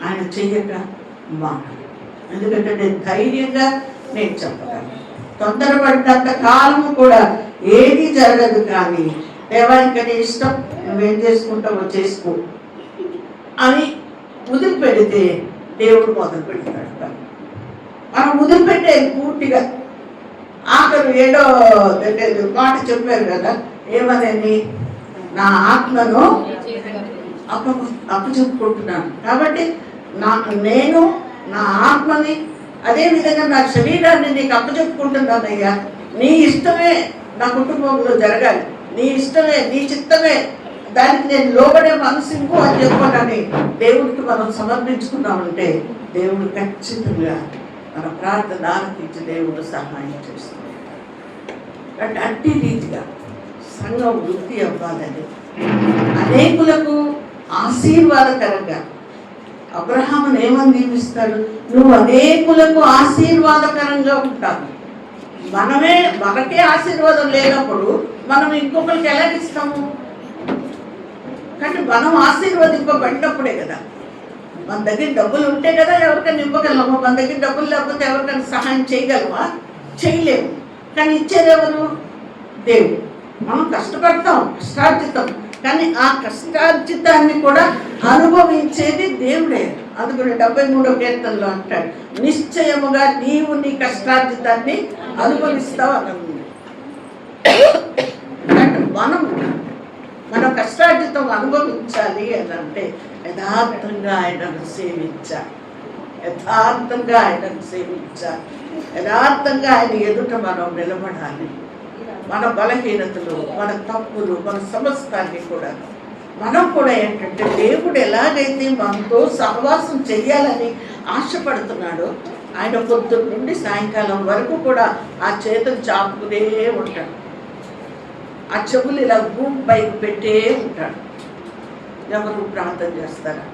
ఆయన చెయ్యక మాట. ఎందుకంటే నేను ధైర్యంగా నేను చెప్పగలను. తొందరపడినంత కాలము కూడా ఏది జరగదు. కానీ దేవానికి నీ ఇష్టం, నువ్వేం చేసుకుంటావో చేసుకో అని వదిలిపెడితే దేవుడు మొదలు పెడతాడు. మనం వదిలిపెట్టేది పూర్తిగా. ఆఖరు ఏడో మాట చెప్పారు కదా, ఏమనేది? నా ఆత్మను అప్పచెప్పుకుంటున్నాను. కాబట్టి నేను నా ఆత్మని అదేవిధంగా నా శరీరాన్ని నీకు అప్పచెప్పుకుంటున్నానయ్యా. నీ ఇష్టమే నా కుటుంబంలో జరగాలి, నీ ఇష్టమే, నీ చిత్తమే, దానికి నేను లోబడే మనసు ఇంకో అని చెప్పానని దేవుడికి మనం సమర్పించుకున్నామంటే దేవుడు ఖచ్చితంగా మన ప్రార్థన ఆలకించి దేవుడు సహాయం చేస్తుంది. అంటే అట్టి రీతిగా సంఘం వృద్ధి అవ్వాలని అనేకులకు ఆశీర్వాదకరంగా అబ్రహామును ఏమని దీవిస్తాడు? నువ్వు అనేకులకు ఆశీర్వాదకరంగా ఉంటావు. మనకే ఆశీర్వాదం లేనప్పుడు మనం ఇంకొకరికి ఎలా ఇస్తాము? కానీ మనం ఆశీర్వదింపబడినప్పుడే కదా. మన దగ్గర డబ్బులు ఉంటే కదా ఎవరికైనా ఇవ్వగలము. మన దగ్గర డబ్బులు లేకపోతే ఎవరికైనా సహాయం చేయగలమా? చేయలేము. కానీ ఇచ్చేదెవరు? దేవుడు. మనం కష్టపడతాం, కష్టార్జితం, కానీ ఆ కష్టార్జితాన్ని కూడా అనుభవించేది దేవుడే. అందుకని 73వ కీర్తనలో అంటాడు, నిశ్చయముగా నీవు నీ కష్టార్జితాన్ని అనుభవిస్తావు అన్నది. అంటే మన కష్టార్జితం అనుభవించాలి అని అంటే యథార్థంగా ఆయనను సేవించాలి. యథార్థంగా ఆయనను సేవించాలి. యథార్థంగా ఆయన ఎదుట మనం నిలబడాలి. మన బలహీనతలు, మన తప్పులు, మన సమస్తాన్ని కూడా మనం కూడా ఏంటంటే దేవుడు ఎలాగైతే మనతో సహవాసం చెయ్యాలని ఆశపడుతున్నాడో ఆయన పొద్దున్న నుండి సాయంకాలం వరకు కూడా ఆ చేతులు చాపుకునే ఉంటాడు, ఆ చెవులు ఇలా భూమి పైకి పెట్టే ఉంటాడు. ఎవరు ప్రార్థన చేస్తారా,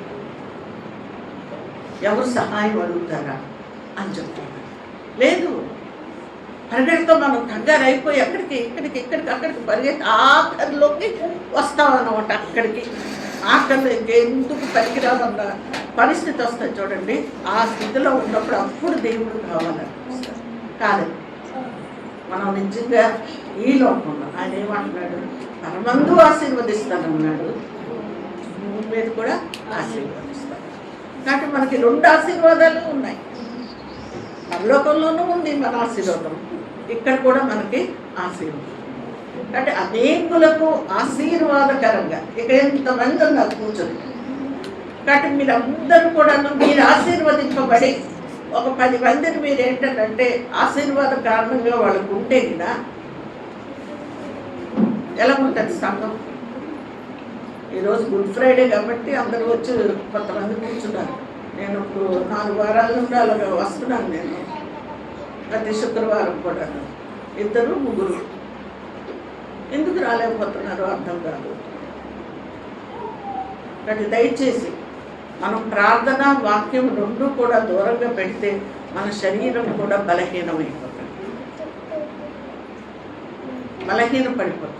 ఎవరు సహాయం అడుగుతారా అని చెప్తారు. లేదు, పరిగెడుతో మనం కంగారు అయిపోయి అక్కడికి పరిగెత్తి ఆఖరిలోకి వస్తామన్నమాట. అక్కడికి ఆఖరిలో ఇంకెందుకు పనికిరాదన్న పరిస్థితి వస్తుంది చూడండి. ఆ స్థితిలో ఉన్నప్పుడు అప్పుడు దేవుడు కావాలనిపిస్తారు. కాదండి, మనం నిజంగా ఈ లోకంలో ఆయన ఏమంటున్నాడు, పరమందు ఆశీర్వదిస్తానన్నాడు, భూమి మీద కూడా ఆశీర్వదిస్తాడు. కాబట్టి మనకి 2 ఆశీర్వాదాలు ఉన్నాయి. పరలోకంలోనూ ఉంది మన ఆశీర్వాదం, ఇక్కడ కూడా మనకి ఆశీర్వాదం. అంటే అనేకులకు ఆశీర్వాదకరంగా ఇక్కడ ఎంతమంది ఉన్నారు కూర్చొని. కాబట్టి మీరందరూ కూడా మీరు ఆశీర్వదింపబడి ఒక 10 మందిని మీరు ఏంటంటే ఆశీర్వాద కారణంగా వాళ్ళకు ఉంటే కదా ఎలా ఉంటుంది సంఘం. ఈరోజు గుడ్ ఫ్రైడే కాబట్టి అందరూ వచ్చి కొంతమంది కూర్చున్నారు. నేను ఇప్పుడు 4 వారాల నుండి అలాగా వస్తున్నాను. నేను ప్రతి శుక్రవారం కూడా 2, 3 ఎందుకు రాలేకపోతున్నారో అర్థం కాదు. కాబట్టి దయచేసి మనం ప్రార్థన వాక్యం 2 కూడా దూరంగా పెడితే మన శరీరం కూడా బలహీనమైపోతుంది, బలహీనపడిపోతుంది.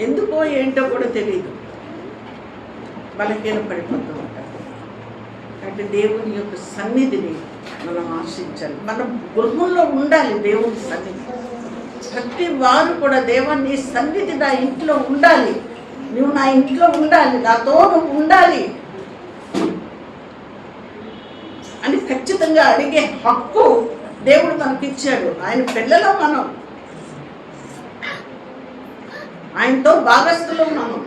ఎందుకో ఏంటో కూడా తెలియదు, బలహీనపడిపోతూ ఉంటారు. అంటే దేవుని యొక్క సన్నిధిని మనం ఆశించాలి. మనం గృహంలో ఉండాలి దేవుని సన్నిధి. ప్రతి వారు కూడా దేవాన్ని సన్నిధి నా ఇంట్లో ఉండాలి, నువ్వు నా ఇంట్లో ఉండాలి, నాతో నువ్వు ఉండాలి అని ఖచ్చితంగా అడిగే హక్కు దేవుడు మనకిచ్చాడు. ఆయన పిల్లలు మనం, ఆయనతో భాగస్థులు మనం.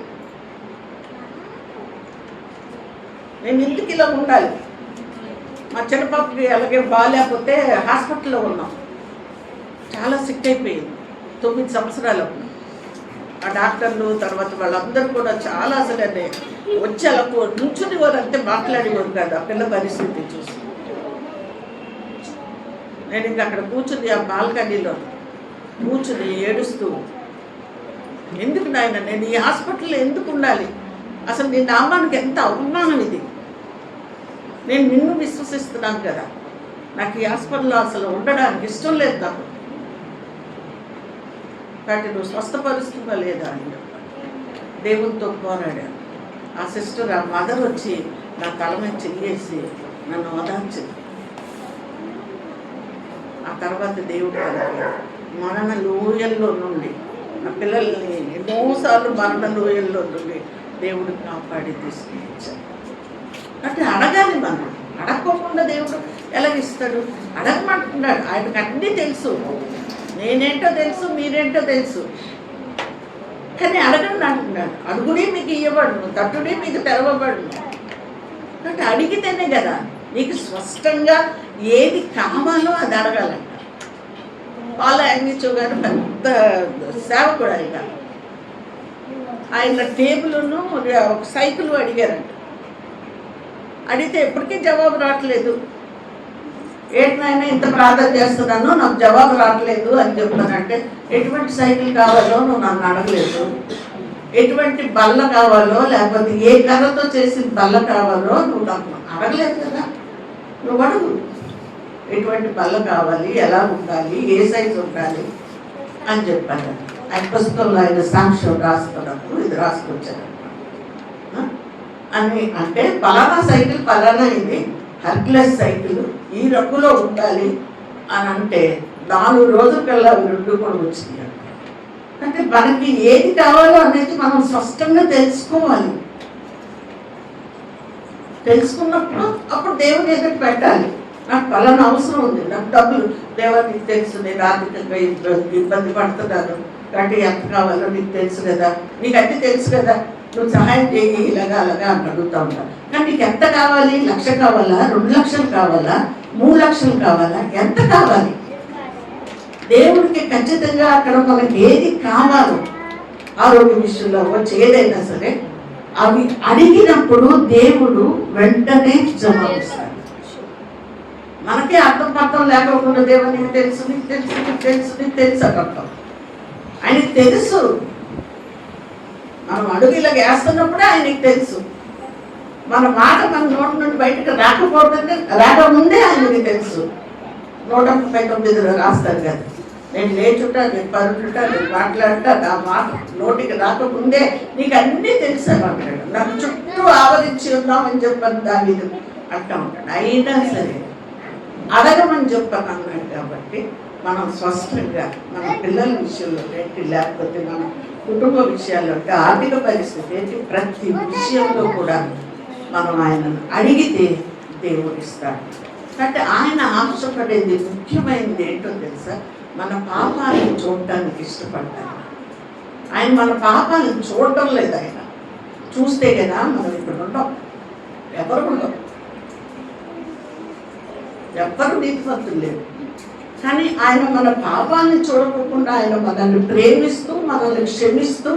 నేను ఇంటికి ఇలా ఉండాలి. మా చిన్నపాపకి అలాగే బాగాలేకపోతే హాస్పిటల్లో ఉన్నాం, చాలా సిక్ అయిపోయింది. 9 సంవత్సరాలు. ఆ డాక్టర్లు తర్వాత వాళ్ళందరూ కూడా చాలా అసలు వచ్చి అలా నుంచుని వారు అంతే మాట్లాడేవారు కాదు. ఆ పిల్ల పరిస్థితి చూసి నేను ఇంకా అక్కడ కూర్చుని ఆ బాల్కనీలో కూర్చుని ఏడుస్తూ, ఎందుకు నాయన నేను ఈ హాస్పిటల్లో ఎందుకు ఉండాలి, అసలు నీ నామానికి ఎంత అవమానం ఇది, నేను నిన్ను విశ్వసిస్తున్నాను కదా, నాకు ఈ హాస్పిటల్లో అసలు ఉండడానికి ఇష్టం లేదు నాకు, కాబట్టి నువ్వు స్వస్థపరుస్తుందా లేదా అని దేవునితో పోరాడాను. ఆ సిస్టర్, ఆ మదర్ వచ్చి నా తల మీద చెయ్యేసి నన్ను ఓదార్చింది. ఆ తర్వాత దేవుడు కలిగి మరణ లోయల్లో నుండి నా పిల్లల్ని ఎన్నోసార్లు మరణ లోయల్లో నుండి దేవుడు కాపాడి తీసుకొచ్చాడు. అంటే అడగాలి, మనం అడగకోకుండా దేవుడు ఎలాగిస్తాడు? అడగమంటున్నాడు. ఆయనకు అన్నీ తెలుసు, నేనేంటో తెలుసు, మీరేంటో తెలుసు, కానీ అడగండి అంటున్నాడు. అడుగునే మీకు ఇవ్వబడును, తట్టుడే మీకు తెరవబడును. అంటే అడిగితేనే కదా నీకు స్పష్టంగా ఏది కావాలో అది అడగాలంట. పాల యాంగిచో గారు పెద్ద సేవకుడు ఆయన టేబుల్ను ఒక సైకిల్ అడిగారంట. అడిగితే ఎప్పటికీ జవాబు రావట్లేదు. ఏంటైనా ఇంత ప్రార్థన చేస్తున్నాను, నాకు జవాబు రావట్లేదు అని చెప్తానంటే, ఎటువంటి సైకిల్ కావాలో నువ్వు నన్ను అడగలేదు, ఎటువంటి బల్ల కావాలో లేకపోతే ఏ కర్రతో చేసిన బల్ల కావాలో నువ్వు నాకు అడగలేదు కదా, నువ్వు అడుగు. ఎటువంటి బల్ల కావాలి, ఎలా ఉండాలి, ఏ సైజు ఉండాలి అని చెప్పాను. ఆయన పుస్తకంలో ఆయన సాక్ష్యం రాసుకున్నప్పుడు ఇది రాసుకొచ్చాను అని. అంటే పలానా సైకిల్ పలానా ఇది హెర్క్యులస్ సైకిల్ ఈ రంగులో ఉండాలి అని అంటే 4 రోజులకల్లా 2 కూడా వచ్చినాయి. అంటే మనకి ఏది కావాలో అనేది మనం స్పష్టంగా తెలుసుకోవాలి. తెలుసుకున్నప్పుడు అప్పుడు దేవుని ఎదుట పెట్టాలి. నాకు పలానా అవసరం ఉంది, నాకు డబ్బులు, దేవునికి తెలుసు నేను ఆర్థికంగా ఇబ్బంది పడుతున్నాను, కాబట్టి ఎంత కావాలో నీకు తెలుసు కదా, నీకు అన్నీ తెలుసు కదా, నువ్వు సహాయం చేయి ఇలాగా అలాగా అని అడుగుతూ ఉంటాను. కానీ నీకు ఎంత కావాలి? 1,00,000 కావాలా, 2 లక్షలు కావాలా, 3 లక్షలు కావాలా, ఎంత కావాలి? దేవుడికి ఖచ్చితంగా అక్కడ మనకి ఏది కావాలో ఆరోగ్య విషయంలో వచ్చి ఏదైనా సరే అవి అడిగినప్పుడు దేవుడు వెంటనే జవాబిస్తాడు. మనకే అర్థం పర్థం లేకపోకుండా దేవా నీకు తెలుసు నీకు తెలుసు నీకు తెలుసు నీకు తెలుసు అర్థం. ఆయనకి తెలుసు. మనం అడుగు ఇలా వేస్తున్నప్పుడే ఆయనకి తెలుసు. మన మాట మన నోటి నుండి బయటకు రాకముందే ఆయనకి తెలుసు. 139 రాస్తారు కదా, నేను లేచుంటా, నేను పరుచుంటా, నేను మాట్లాడుతా, నా మాట నోటికి రాకముందే నీకు అన్నీ తెలుసాను అంటాడు. నాకు చుట్టూ ఆవరించి ఉన్నామని చెప్పాను దావీదు అంటా ఉంటాడు. అయినా సరే అడగమని చెప్పాను అన్నాడు. కాబట్టి మనం స్పష్టంగా మన పిల్లల విషయంలో ఏంటి, లేకపోతే మన కుటుంబ విషయాల్లో ఆర్థిక పరిస్థితి ఏంటి, ప్రతి విషయంలో కూడా మనం ఆయనను అడిగితే దేవుడు ఇస్తాడు. కాబట్టి ఆయన ఆశపడేది ముఖ్యమైనది ఏంటో తెలుసా, మన పాపాలను చూడటానికి ఇష్టపడతారు. ఆయన మన పాపాలను చూడటం లేదు. ఆయన చూస్తే కదా మనం ఇక్కడ ఉంటాం. ఎవరు ఉండవు, ఎవ్వరు నీతిమంతులు లేరు. కానీ ఆయన మన పాపాలను చూడకుండా ఆయన మనల్ని ప్రేమిస్తూ మనల్ని క్షమిస్తూ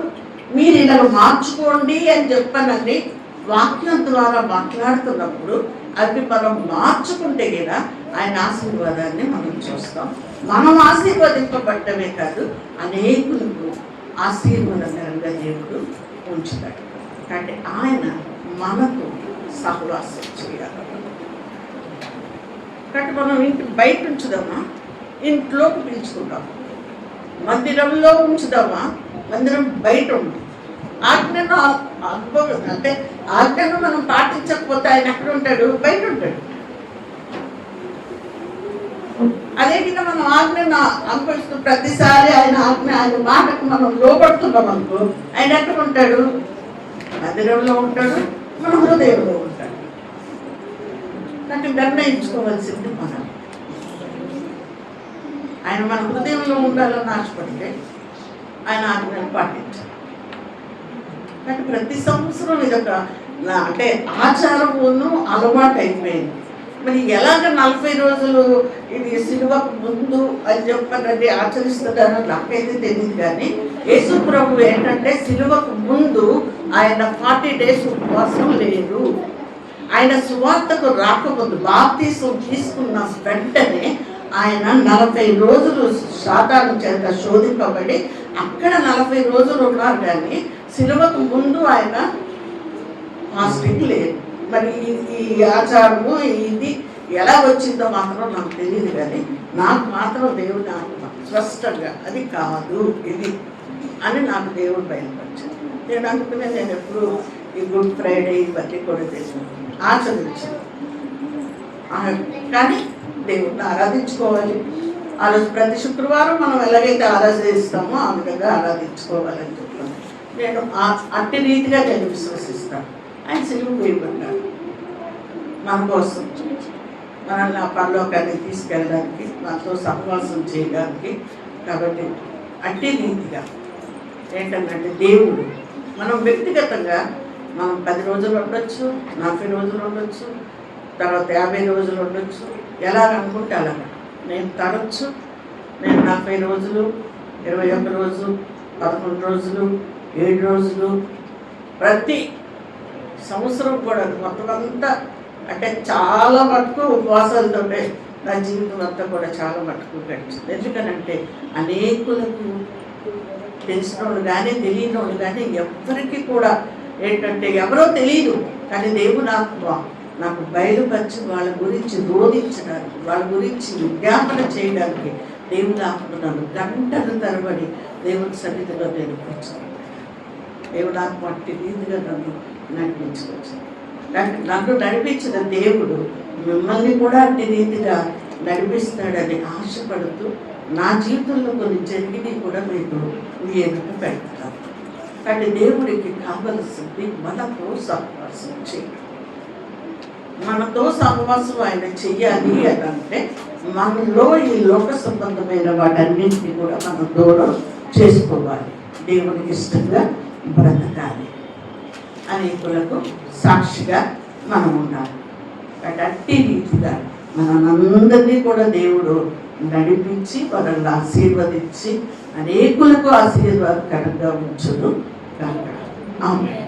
మీరు ఇలా మార్చుకోండి అని చెప్పానండి వాక్యం ద్వారా మాట్లాడుతున్నప్పుడు అది మనం మార్చుకుంటే కదా ఆయన ఆశీర్వాదాన్ని మనం చూస్తాం. మనం ఆశీర్వదింపబడటమే కాదు, అనేకులకు ఆశీర్వాదకరంగా దేవుడు ఉంచుతాడు. కాబట్టి ఆయన మనకు సహవాసం చేయాలి. కాబట్టి మనం ఇంటి బయట ఉంచుదామా, ఇంట్లోకి పిలుచుకుందాం. మందిరంలో ఉంచుదామా, మందిరం బయట ఉంది. ఆజ్ఞను అనుభవం అంటే ఆజ్ఞను మనం పాటించకపోతే ఆయన ఎక్కడ ఉంటాడు, బయట ఉంటాడు. అదేవిధంగా మనం ఆజ్ఞను అనుభవిస్తూ ప్రతిసారి ఆయన ఆజ్ఞ ఆయన మాటకు మనం లోపడుతున్నాం అనుకో, ఆయన ఎక్కడ ఉంటాడు, మందిరంలో ఉంటాడు, మన హృదయంలో ఉంటాడు. అంటే నిర్ణయించుకోవాల్సింది మనం. ఆయన మన హృదయంలో ఉండాలని ఆశపడితే ఆయన ఆజ్ఞను పాటించాలి. కానీ ప్రతి సంవత్సరం ఇదొక అంటే ఆచారమును అలవాటు అయిపోయింది. మరి ఎలాగ 40 రోజులు ఇది సిలువకు ముందు అని చెప్పనండి ఆచరిస్తున్నారో నాకైతే తెలియదు. కానీ యేసు ప్రభు ఏంటంటే సిలువకు ముందు ఆయన 40 days ఉపవాసం లేదు. ఆయన సువార్తకు రాకముందు బాప్తీసం తీసుకున్న వెంటనే ఆయన 40 రోజులు సాతాను చేత శోధింపబడి అక్కడ 40 రోజులు ఉన్నారు. కానీ సిలువకు ముందు ఆయన ఫాస్టింగ్ లేదు. మరి ఈ ఆచారము ఇది ఎలా వచ్చిందో మాత్రం నాకు తెలియదు. కానీ నాకు మాత్రం దేవుడు నాకు స్పష్టంగా అది కాదు ఇది అని నాకు దేవుడు బయలుపరిచాను. నేను అనుకునే నేను ఎప్పుడు ఈ గుడ్ ఫ్రైడే ఇవన్నీ కూడా ఆచరించాను. కానీ దేవుడిని ఆరాధించుకోవాలి. ఆ రోజు ప్రతి శుక్రవారం మనం ఎలాగైతే ఆరాధిస్తామో ఆ విధంగా ఆరాధించుకోవాలని చెప్తాను. నేను అట్టి రీతిగా నేను విశ్వసిస్తాను. ఆయన సిలువ వేయబడ్డాడు మన కోసం, మనల్ని ఆ పరలోకాన్ని తీసుకెళ్ళడానికి, మనతో సహవాసం చేయడానికి. కాబట్టి అట్టి రీతిగా ఏంటంటే దేవుడు మనం వ్యక్తిగతంగా మనం 10 రోజులు ఉండొచ్చు, 40 రోజులు ఉండొచ్చు, తర్వాత 50 రోజులు ఉండొచ్చు, ఎలాగనుకుంటే అలాగా. నేను తరచు నేను 40 రోజులు, 21 రోజు, 11 రోజులు, 7 రోజులు, ప్రతి సంవత్సరం కూడా మొత్తం అంతా అంటే చాలా మటుకు ఉపవాసాలతో నా జీవితం అంతా కూడా చాలా మటుకు గడిచింది. ఎందుకనంటే అనేకులకు తెలిసిన వాళ్ళు కానీ తెలియని వాళ్ళు కానీ ఎవరికి కూడా ఏంటంటే ఎవరో తెలియదు. కానీ దేవుడు నాకు బయలుపరిచి వాళ్ళ గురించి బోధించడానికి, వాళ్ళ గురించి విజ్ఞాపన చేయడానికి దేవుడు ఆపుకున్నాను. గంటలు తరబడి దేవుడి సన్నిధిలో నేను కూర్చున్నాను. దేవుడు నాకు అట్టి రీతిగా నన్ను నడిపించుకొచ్చాను. నన్ను నడిపించిన దేవుడు మిమ్మల్ని కూడా అట్టి రీతిగా నడిపిస్తాడని ఆశపడుతూ నా జీవితంలో కొన్ని జరిగినవి కూడా మీకు మీ ఎదుట పెడతాను. కానీ దేవుడికి కావలసింది మనతో సహవాసం చేయడం. మనతో సహవాసం ఆయన చెయ్యాలి అని అంటే మనలో ఈ లోక సంబంధమైన వాటన్నింటినీ కూడా మనం దూరం చేసుకోవాలి. దేవునికి ఇష్టంగా బ్రతకాలి. అనేకులకు సాక్షిగా మనం ఉండాలి. అట్టి రీతిగా మనందరినీ కూడా దేవుడు నడిపించి మనల్ని ఆశీర్వదించి అనేకులకు ఆశీర్వాదకరంగా ఉంచును. ఆమేన్.